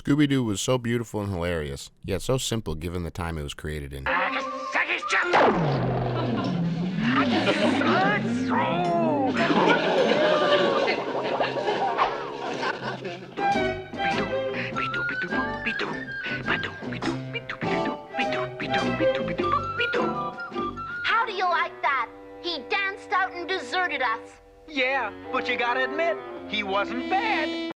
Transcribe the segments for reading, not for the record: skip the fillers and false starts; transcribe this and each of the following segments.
Scooby Doo was so beautiful and hilarious, yet so simple given the time it was created in. How do you like that? He danced out and deserted us. Yeah, but you gotta admit, he wasn't bad.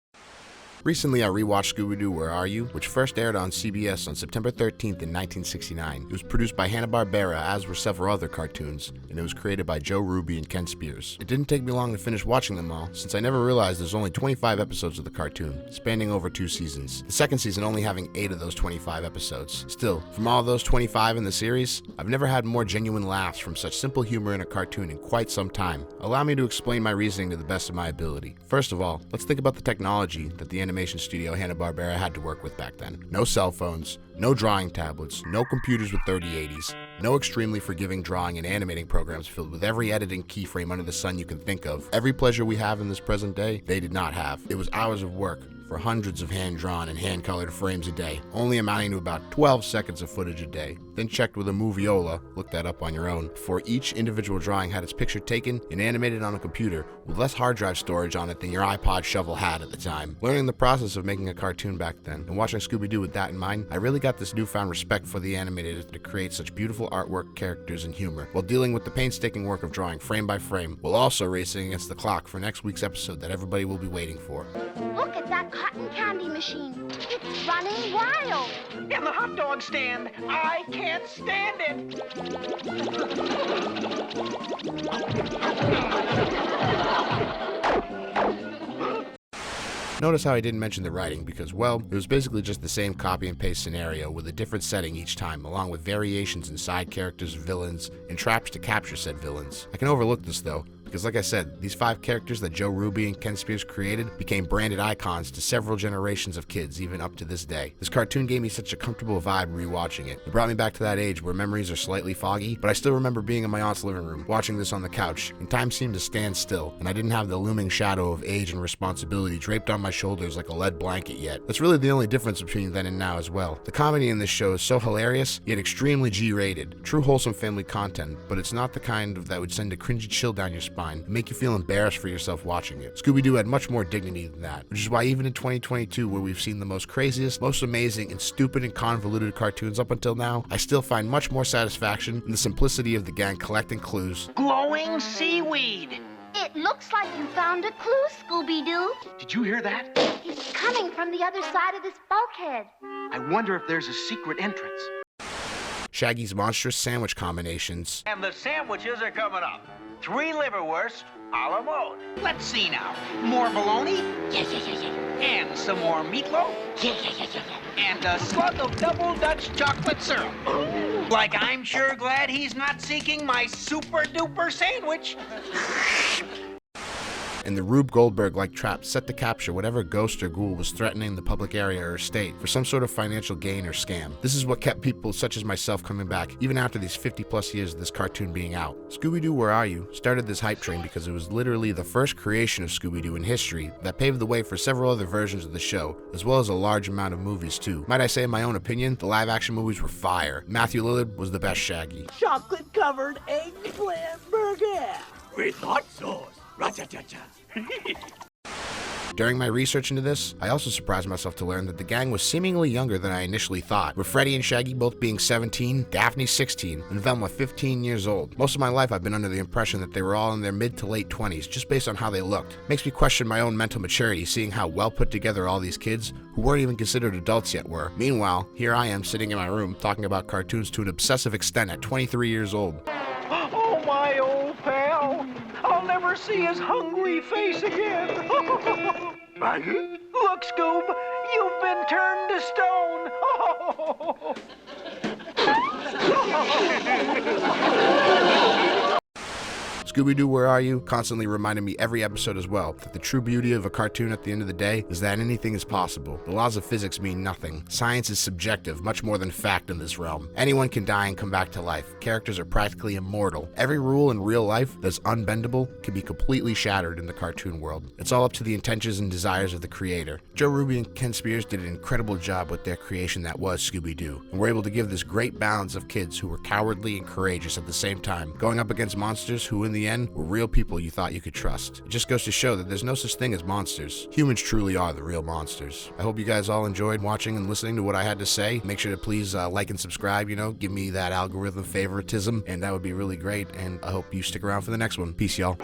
Recently, I rewatched Scooby Doo, Where Are You?, which first aired on CBS on September 13th in 1969. It was produced by Hanna-Barbera, as were several other cartoons, and it was created by Joe Ruby and Ken Spears. It didn't take me long to finish watching them all, since I never realized there's only 25 episodes of the cartoon, spanning over 2 seasons. The second season only having 8 of those 25 episodes. Still, from all those 25 in the series, I've never had more genuine laughs from such simple humor in a cartoon in quite some time. Allow me to explain my reasoning to the best of my ability. First of all, let's think about the technology that the animation studio Hanna-Barbera had to work with back then. No cell phones, no drawing tablets, no computers with 3080s, no extremely forgiving drawing and animating programs filled with every editing keyframe under the sun you can think of. Every pleasure we have in this present day, they did not have. It was hours of work for hundreds of hand-drawn and hand-colored frames a day, only amounting to about 12 seconds of footage a day. Then checked with a Moviola, look that up on your own, before each individual drawing had its picture taken and animated on a computer with less hard drive storage on it than your iPod shovel had at the time. Learning the process of making a cartoon back then and watching Scooby Doo with that in mind, I really got this newfound respect for the animators to create such beautiful artwork, characters, and humor, while dealing with the painstaking work of drawing frame by frame, while also racing against the clock for next week's episode that everybody will be waiting for. Look at that cotton candy machine. It's running wild. And the hot dog stand, I can't stand it. Notice how I didn't mention the writing because, well, it was basically just the same copy and paste scenario with a different setting each time, along with variations in side characters, villains, and traps to capture said villains. I can overlook this though, because like I said, these 5 characters that Joe Ruby and Ken Spears created became branded icons to several generations of kids even up to this day. This cartoon gave me such a comfortable vibe rewatching it. It brought me back to that age where memories are slightly foggy, but I still remember being in my aunt's living room, watching this on the couch, and time seemed to stand still, and I didn't have the looming shadow of age and responsibility draped on my shoulders like a lead blanket yet. That's really the only difference between then and now as well. The comedy in this show is so hilarious, yet extremely G-rated. True wholesome family content, but it's not the kind that would send a cringy chill down your spine and make you feel embarrassed for yourself watching it. Scooby Doo had much more dignity than that, which is why even in 2022, where we've seen the most craziest, most amazing, and stupid and convoluted cartoons up until now, I still find much more satisfaction in the simplicity of the gang collecting clues. Glowing seaweed. It looks like you found a clue, Scooby-Doo. Did you hear that? It's coming from the other side of this bulkhead. I wonder if there's a secret entrance. Shaggy's monstrous sandwich combinations. And the sandwiches are coming up. 3 liverwursts a la mode. Let's see now. More bologna? Yeah. And some more meatloaf? Yeah. And a slug of double Dutch chocolate syrup. Like I'm sure glad he's not seeking my super duper sandwich. And the Rube Goldberg-like trap set to capture whatever ghost or ghoul was threatening the public area or state for some sort of financial gain or scam. This is what kept people such as myself coming back, even after these 50+ years of this cartoon being out. Scooby Doo, Where Are You? Started this hype train because it was literally the first creation of Scooby Doo in history that paved the way for several other versions of the show, as well as a large amount of movies too. Might I say, in my own opinion, the live-action movies were fire. Matthew Lillard was the best Shaggy. Chocolate-covered eggplant burger with hot sauce. Ra-cha-cha-cha. During my research into this, I also surprised myself to learn that the gang was seemingly younger than I initially thought, with Freddy and Shaggy both being 17, Daphne 16, and Velma 15 years old. Most of my life I've been under the impression that they were all in their mid to late 20s, just based on how they looked. Makes me question my own mental maturity seeing how well put together all these kids, who weren't even considered adults yet, were. Meanwhile, here I am sitting in my room talking about cartoons to an obsessive extent at 23 years old. Oh, my old pal. I'll never see his hungry face again. Look, Scoob, you've been turned to stone. Scooby Doo, Where Are You constantly reminded me every episode as well that the true beauty of a cartoon at the end of the day is that anything is possible. The laws of physics mean nothing. Science is subjective, much more than fact in this realm. Anyone can die and come back to life. Characters are practically immortal. Every rule in real life that's unbendable can be completely shattered in the cartoon world. It's all up to the intentions and desires of the creator. Joe Ruby and Ken Spears did an incredible job with their creation that was Scooby Doo, and were able to give this great balance of kids who were cowardly and courageous at the same time, going up against monsters who in the end were real people you thought you could trust. It just goes to show that there's no such thing as monsters. Humans truly are the real monsters. I hope you guys all enjoyed watching and listening to what I had to say. Make sure to please like and subscribe, give me that algorithm favoritism, and that would be really great, and I hope you stick around for the next one. Peace, y'all.